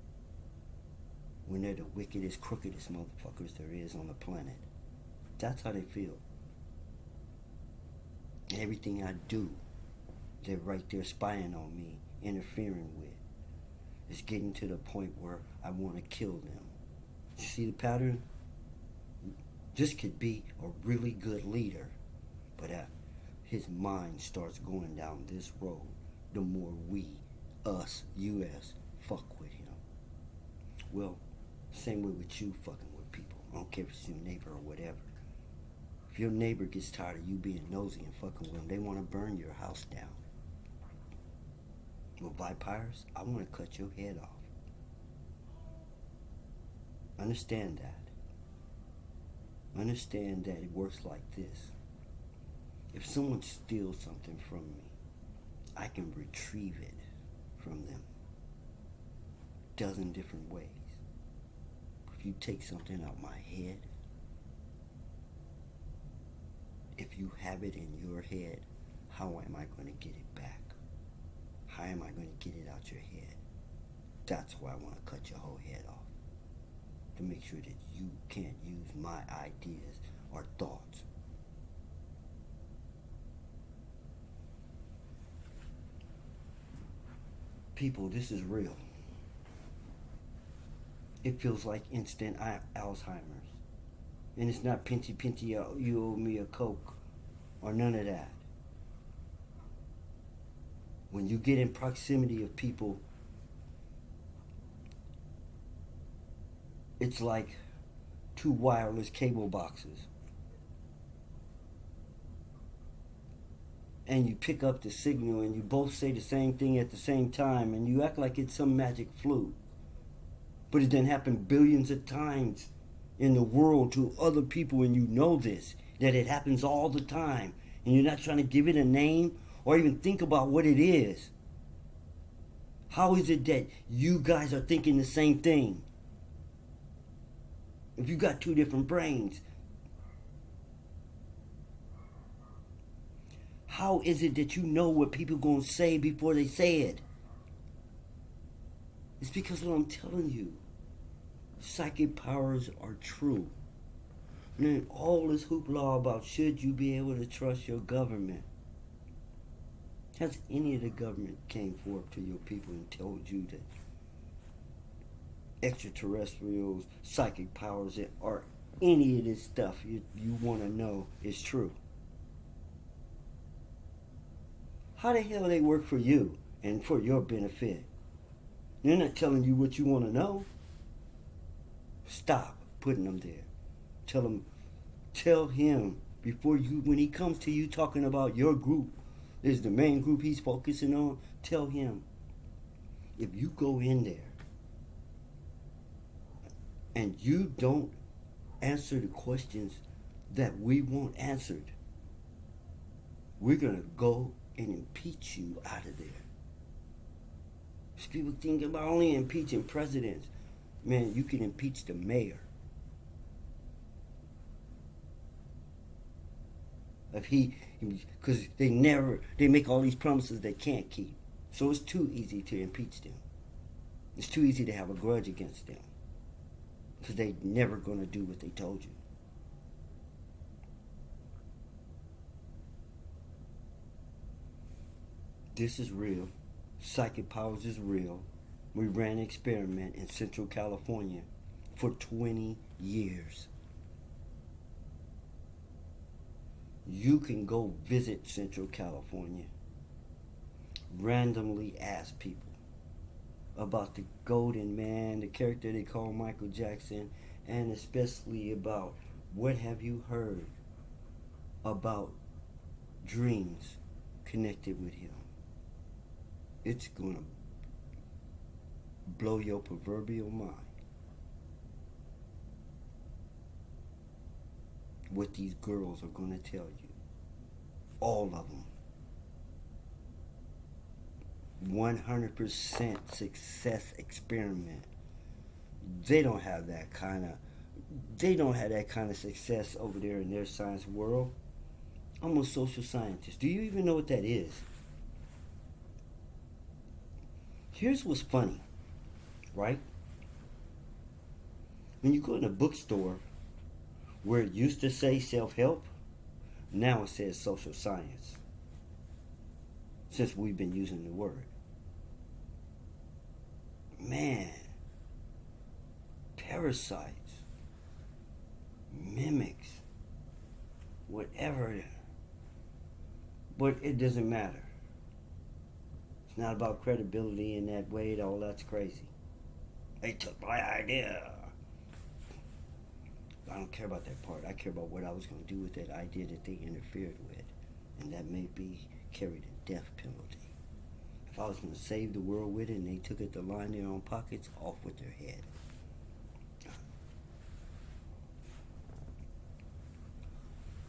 when they're the wickedest, crookedest motherfuckers there is on the planet. That's how they feel. And everything I do, they're right there spying on me, interfering with. It's getting to the point where I want to kill them. You see the pattern? This could be a really good leader, but his mind starts going down this road, the more we, us, U.S., fuck with him. Well, same way with you fucking with people. I don't care if it's your neighbor or whatever. If your neighbor gets tired of you being nosy and fucking with them, they want to burn your house down. With vampires, I want to cut your head off. Understand that. Understand that it works like this. If someone steals something from me, I can retrieve it from them a dozen different ways. If you take something out my head, if you have it in your head, how am I going to get it back? How am I going to get it out your head? That's why I want to cut your whole head off. To make sure that you can't use my ideas or thoughts. People, this is real. It feels like instant Alzheimer's. And it's not pinty, you owe me a Coke, or none of that. When you get in proximity of people, it's like two wireless cable boxes. and you pick up the signal and you both say the same thing at the same time and you act like it's some magic fluke. But it didn't happen billions of times in the world to other people, and you know this, that it happens all the time, and you're not trying to give it a name or even think about what it is. How is it that you guys are thinking the same thing? If you got two different brains, how is it that you know what people going to say before they say it? It's because what I'm telling you, psychic powers are true. And then all this hoopla about should you be able to trust your government. Has any of the government came forth to your people and told you that extraterrestrials, psychic powers, or any of this stuff you want to know is true? How the hell they work for you and for your benefit? They're not telling you what you want to know. Stop putting them there. Tell him before you, when he comes to you talking about your group, is the main group he's focusing on, tell him, if you go in there and you don't answer the questions that we want answered, we're going to go and impeach you out of there. People think about only impeaching presidents. Man, you can impeach the mayor. Because they make all these promises they can't keep. So it's too easy to impeach them. It's too easy to have a grudge against them. Because they're never going to do what they told you. This is real. Psychic powers is real. We ran an experiment in Central California for 20 years. You can go visit Central California, randomly ask people about the golden man, the character they call Michael Jackson, and especially about what have you heard about dreams connected with him. It's going to blow your proverbial mind what these girls are going to tell you. All of them. 100% success experiment. They don't have that kind of success over there in their science world. I'm a social scientist. Do you even know what that is? Here's what's funny, right? When you go in a bookstore where it used to say self-help, now it says social science. Since we've been using the word. Man, parasites, mimics, whatever. But it doesn't matter. It's not about credibility in that way at all. That's crazy. They took my idea. I don't care about that part. I care about what I was going to do with that idea that they interfered with. And that may be carried a death penalty. If I was going to save the world with it and they took it to line their own pockets, off with their head.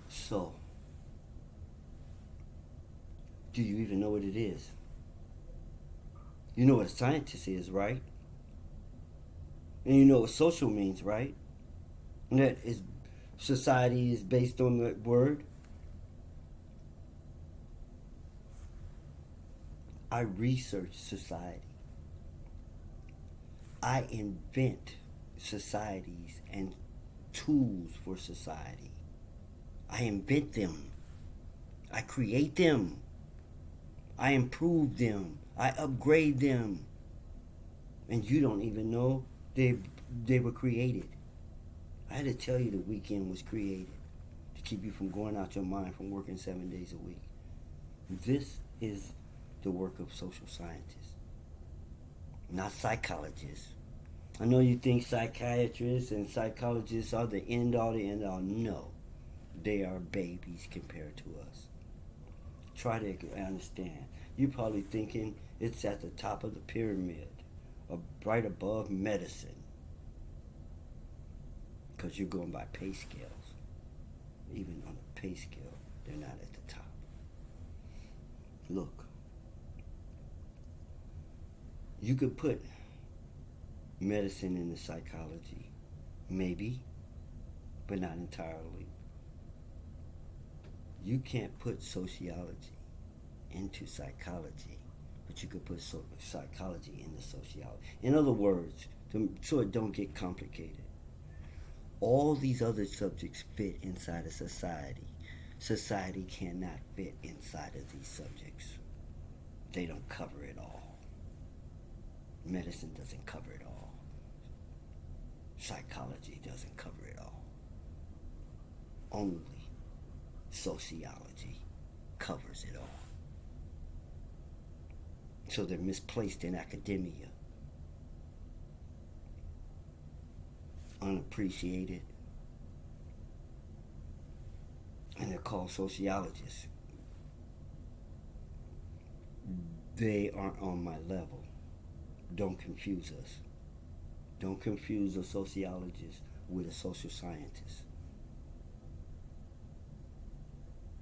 So, do you even know what it is? You know what a scientist is, right? And you know what social means, right? And that is, society is based on the word. I research society. I invent societies and tools for society. I invent them. I create them. I improve them. I upgrade them. And you don't even know they were created. I had to tell you the weekend was created to keep you from going out your mind from working 7 days a week. This is the work of social scientists, not psychologists. I know you think psychiatrists and psychologists are the end all. No, they are babies compared to us. Try to understand. You're probably thinking it's at the top of the pyramid, or right above medicine, because you're going by pay scales. Even on the pay scale, they're not at the top. Look, you could put medicine into psychology, maybe, but not entirely. You can't put sociology into psychology, but you could put psychology into sociology. In other words, so it don't get complicated. All these other subjects fit inside of society. Society cannot fit inside of these subjects. They don't cover it all. Medicine doesn't cover it all. Psychology doesn't cover it all. Only sociology covers it all. So they're misplaced in academia. Unappreciated. And they're called sociologists. They aren't on my level. Don't confuse us. Don't confuse a sociologist with a social scientist.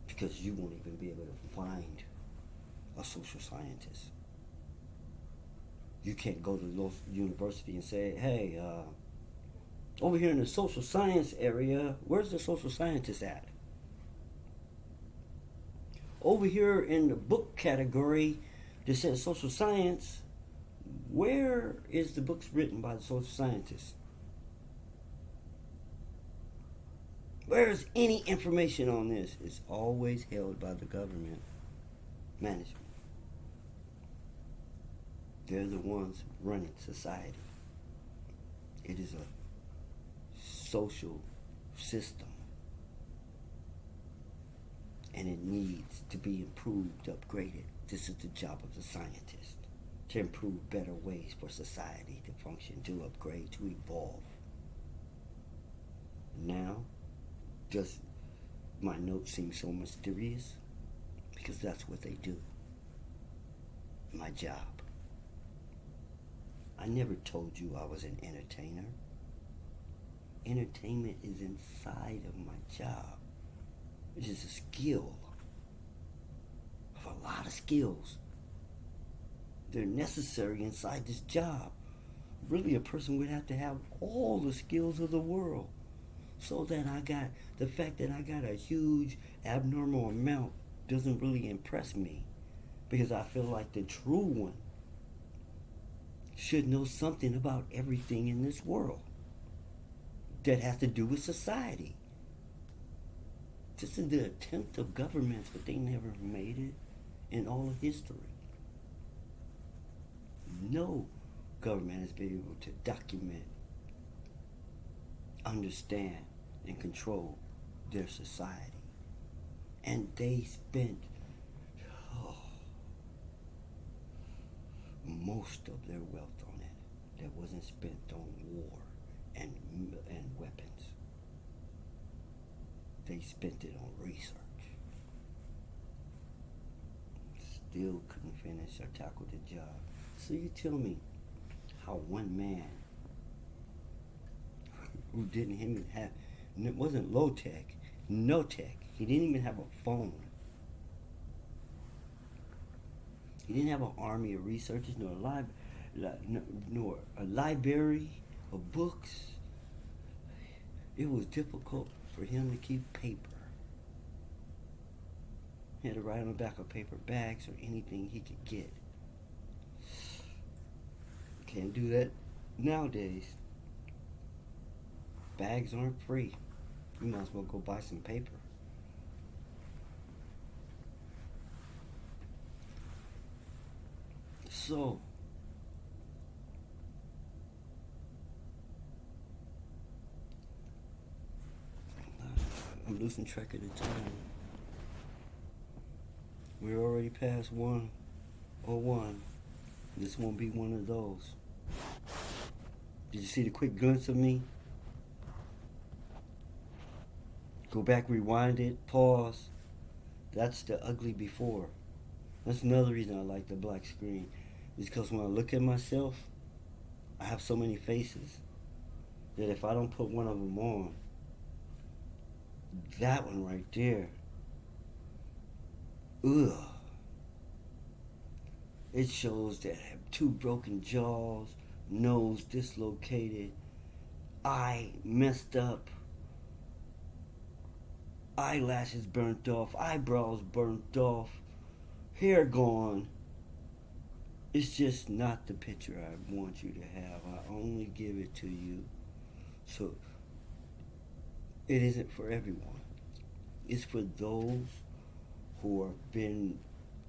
Because you won't even be able to find a social scientist. You can't go to the university and say, hey, over here in the social science area, where's the social scientist at? Over here in the book category that says social science, where is the books written by the social scientists? Where is any information on this? It's always held by the government management. They're the ones running society. It is a social system. And it needs to be improved, upgraded. This is the job of the scientist, to improve better ways for society to function, to upgrade, to evolve. Now, does my note seem so mysterious? Because that's what they do. My job. I never told you I was an entertainer. Entertainment is inside of my job. Which is a skill. Of a lot of skills. They're necessary inside this job. Really, a person would have to have all the skills of the world. So that the fact that I got a huge abnormal amount doesn't really impress me. Because I feel like the true one should know something about everything in this world that has to do with society. This is the attempt of governments, but they never made it in all of history. No government has been able to document, understand, and control their society. And they spent most of their wealth on it that wasn't spent on war and weapons. They spent it on research. Still couldn't finish or tackle the job. So you tell me how one man who didn't even have, it wasn't low tech, no tech. He didn't even have a phone. He didn't have an army of researchers, nor a library of books. It was difficult for him to keep paper. He had to write on the back of paper bags or anything he could get. Can't do that nowadays. Bags aren't free. You might as well go buy some paper. So, I'm losing track of the time. We're already past 1:01. This won't be one of those. Did you see the quick glimpse of me? Go back, rewind it, pause, That's the ugly before. That's another reason I like the black screen. Is because when I look at myself, I have so many faces that if I don't put one of them on, that one right there, ugh. It shows that I have two broken jaws, nose dislocated, eye messed up, eyelashes burnt off, eyebrows burnt off, hair gone. It's just not the picture I want you to have. I only give it to you. So it isn't for everyone. It's for those who have been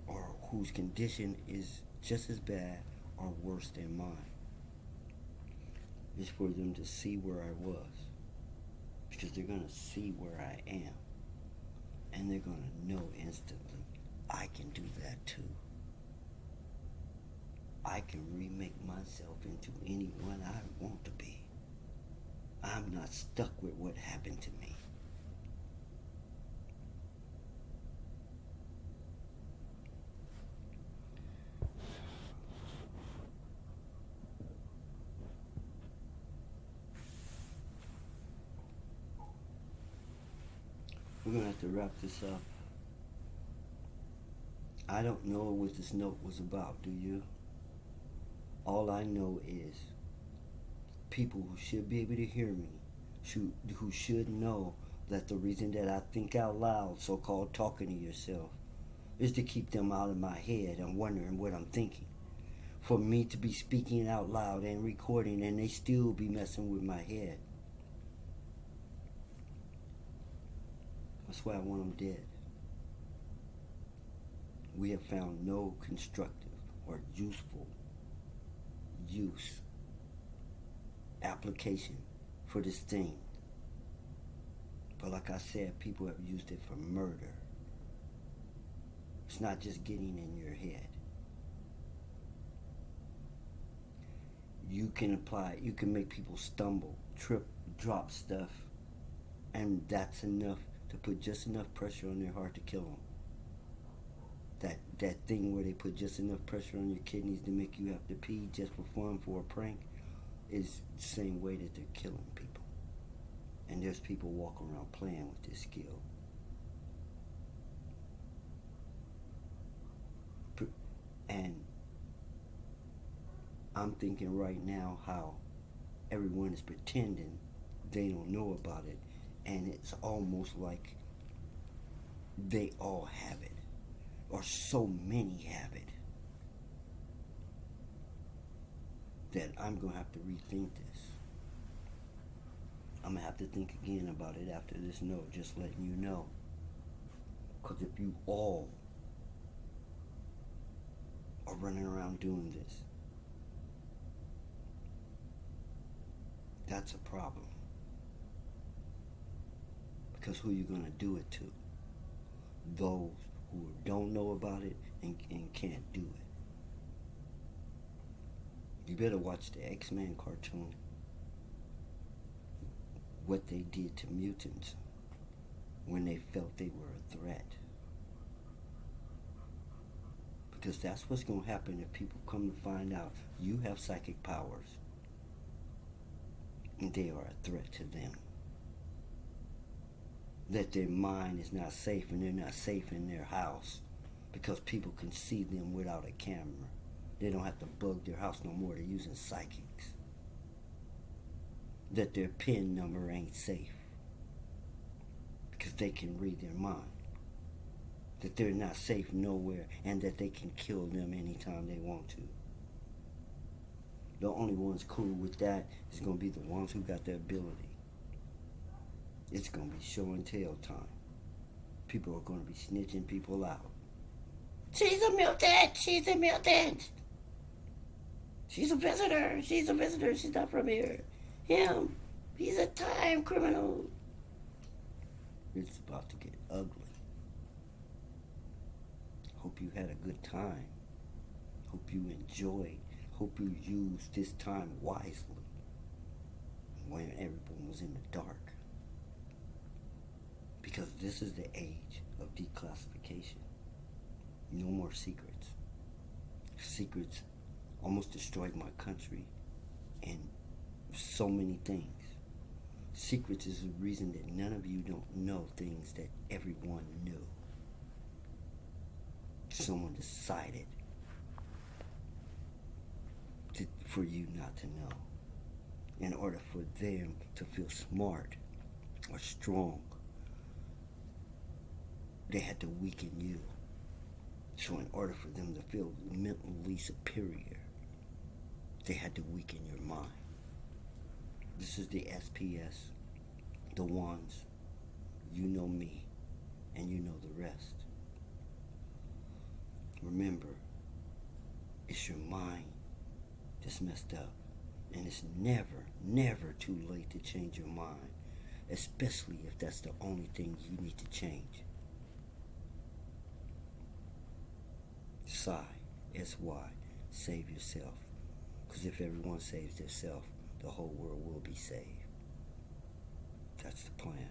or whose condition is just as bad or worse than mine. It's for them to see where I was. Because they're going to see where I am. And they're going to know instantly, I can do that too. I can remake myself into anyone I want to be. I'm not stuck with what happened to me. We're going to have to wrap this up. I don't know what this note was about, do you? All I know is people who should be able to hear me, who should know that the reason that I think out loud, so-called talking to yourself, is to keep them out of my head and wondering what I'm thinking. For me to be speaking out loud and recording and they still be messing with my head. That's why I want them dead. We have found no constructive or useful application for this thing. But like I said, people have used it for murder. It's not just getting in your head. You can make people stumble, trip, drop stuff, and that's enough to put just enough pressure on their heart to kill them. That thing where they put just enough pressure on your kidneys to make you have to pee just for fun, for a prank, is the same way that they're killing people. And there's people walking around playing with this skill. And I'm thinking right now how everyone is pretending they don't know about it, and it's almost like they all have it, or so many have it, that I'm going to have to rethink this. I'm going to have to think again about it after this note, just letting you know. Because if you all are running around doing this, that's a problem. Because who are you going to do it to? Those who don't know about it and can't do it. You better watch the X-Men cartoon. What they did to mutants when they felt they were a threat. Because that's what's going to happen if people come to find out you have psychic powers and they are a threat to them. That their mind is not safe and they're not safe in their house because people can see them without a camera. They don't have to bug their house no more. They're using psychics. That their PIN number ain't safe because they can read their mind. That they're not safe nowhere and that they can kill them anytime they want to. The only ones cool with that is going to be the ones who got the ability. It's going to be show and tell time. People are going to be snitching people out. She's a mutant! She's a mutant! She's a visitor! She's a visitor! She's not from here. Him! He's a time criminal! It's about to get ugly. Hope you had a good time. Hope you enjoyed. Hope you used this time wisely. When everyone was in the dark. Because this is the age of declassification. No more secrets. Secrets almost destroyed my country and so many things. Secrets is the reason that none of you don't know things that everyone knew. Someone decided for you not to know. In order for them to feel smart or strong, they had to weaken you. So in order for them to feel mentally superior, they had to weaken your mind. This is the SPS, the ones, you know me, and you know the rest. Remember, it's your mind that's messed up. And it's never, never too late to change your mind, especially if that's the only thing you need to change. S-Y, save yourself. Because if everyone saves themselves, the whole world will be saved. That's the plan.